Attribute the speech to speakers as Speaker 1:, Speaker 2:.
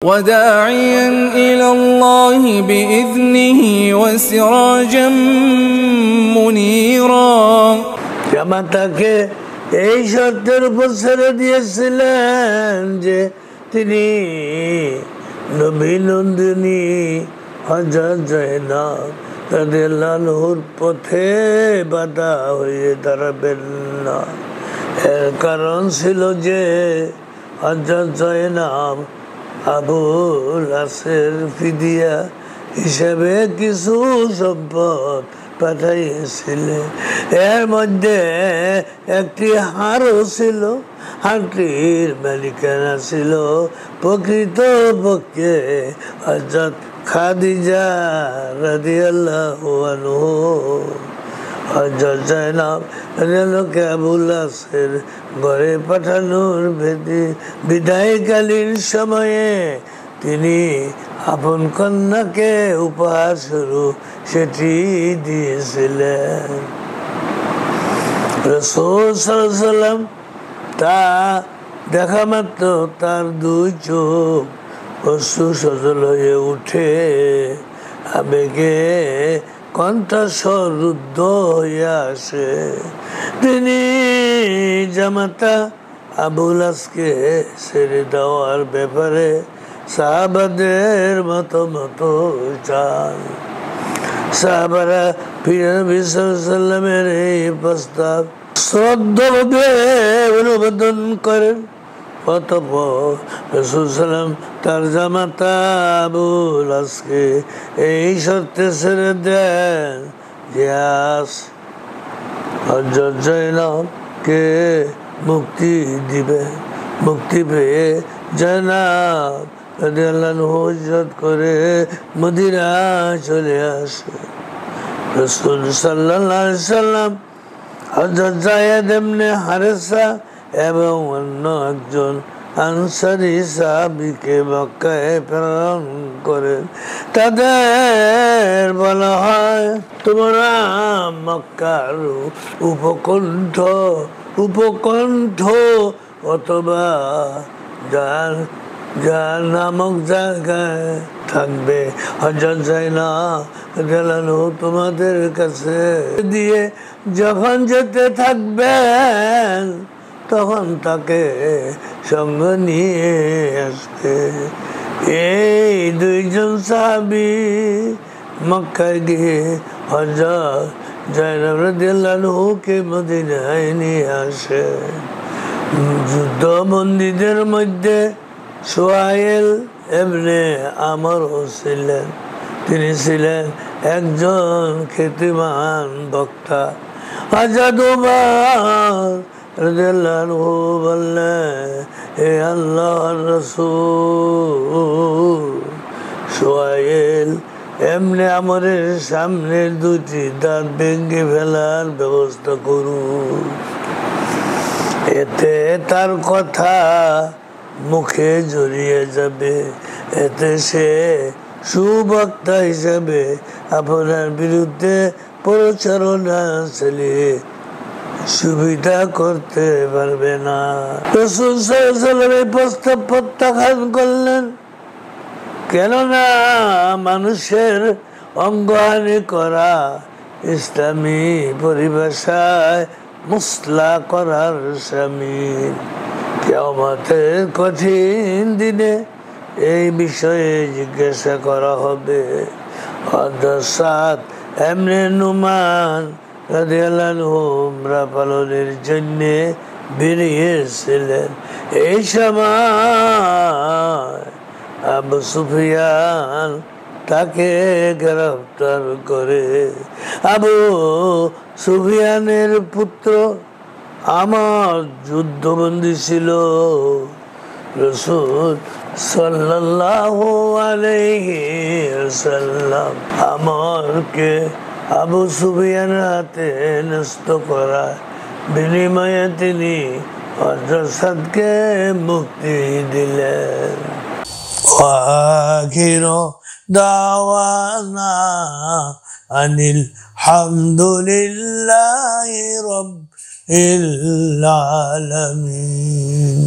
Speaker 1: وداعيا إلى الله بإذنه وسراجا منيرا
Speaker 2: জামাতাকে এই শর্তের উপর ছেড়ে দিয়েছিলেন যে তিনি নবী নন্দিনী হযরত জয়নব রাদিয়াল্লাহু আনহুর পথে বাধা হয়ে দাঁড়াবেন না। এর কারণ ছিল যে হযরত জয়নব আবুল আসের ফিদিয়া হিসেবে কিছু সম্পদ পাঠাইছিলেন। এর মধ্যে একটি হারও ছিল। হারটির মালিকানা ছিল প্রকৃতপক্ষে হযরত খাদিজা রাদিয়াল্লাহু আনহু। হযরত জয়নব রাদিয়াল্লাহু আবুল আসের ঘরে পাঠানোর বিদায়কালীন সময়ে তিনি আপন কন্যাকে উপহার স্বরূপ সেটি দিয়েছিলেন। রাসূল সাল্লাল্লাহু আলাইহি ওয়াসাল্লাম তা দেখা মাত্র তার দুই চোখ অশ্রু সজল হয়ে উঠে, আবেগে কণ্ঠস্বর রুদ্ধ হয়ে আসে। তিনি জামাতা আবুল আসকে ছেড়ে দেওয়ার ব্যাপারে সাহাবাদের মতামত চান। সাহাবারা প্রিয় নবী সাল্লাল্লাহু আলাইহি ওয়াসাল্লামের এই প্রস্তাব শ্রদ্ধাভাবে অনুমোদন করেন। অতঃপর রাসূল সাল্লাম তার জামাতা আবুল আসকে এই শর্তে ছেড়ে দেন যে আজ হযরত জয়নবকে মুক্তি দিবে। মুক্তি পেয়ে জয়নব রাদিয়াল্লাহু আনহু হিজরত করে মদিনা চলে আসে। রাসূল সাল্লাল্লাহু আলাইহি ওয়াসাল্লাম হযরত যায়েদ ইবনে হারেসা এবং অন্য একজন আনসারী সাহাবীকে মক্কায় প্রেরণ করেন। তাদের বলা হয়, তোমরা মক্কার উপকণ্ঠ অথবা যার নামক জায়গায় থাকবে। হযরত জয়নব রাদিয়াল্লাহু আনহু তোমাদের কাছে দিয়ে যখন যেতে থাকবেন তখন তাকে সঙ্গে নিয়ে আসবে। এই দুইজন সাহাবী মক্কায় গিয়ে হযরত জয়নব রাদিয়াল্লাহু আনহুকে মদিনায় নিয়ে আসে। যুদ্ধবন্দীদের মধ্যে সুহাইল ইবনে আমর ছিলেন। তিনি ছিলেন একজন খ্যাতিমান বক্তা। হযরত উমর রাদিয়াল্লাহু আনহু বললেন, হে আল্লাহর রাসূল, সুহাইল এমনি আমরের সামনে দুটি দাঁত ভেঙে ফেলার ব্যবস্থা করুন। এতে তার কথা মুখে জড়িয়ে যাবে। এতে সে সুবক্তা হিসাবে আপনার বিরুদ্ধে প্রচারণা চালিয়ে সুবিধা করতে পারবে না। রাসূল সাল্লাল্লাহু আলাইহি ওয়াসাল্লাম এই প্রস্তাব প্রত্যাখ্যান করলেন। কেননা মানুষের অঙ্গহানি করা ইসলামী পরিভাষায় মুসলা করার শামিল। কিয়ামতের কঠিন দিনে এই বিষয়ে জিজ্ঞাসা করা হবে। হযরত সাদ ইবনে নুমান রাদিয়াল্লাহু আনহু উমরা পালনের জন্য বেরিয়েছিলেন। এই সময় আবু সুফিয়ান তাকে গ্রেফতার করে। আবু সুফিয়ানের পুত্র আমার যুদ্ধবন্দী ছিল। রাসূল সাল্লাল্লাহু আলাইহি ওয়াসাল্লাম আমারকে আবু সুফিয়ানের হাতে ন্যস্ত করা বিনিময়ে তিনি হযরত সাদকে মুক্তি দিলেন। আখিরু দাওয়ানা আনিল হামদুলিল্লাহি রাব্বিল আলামিন।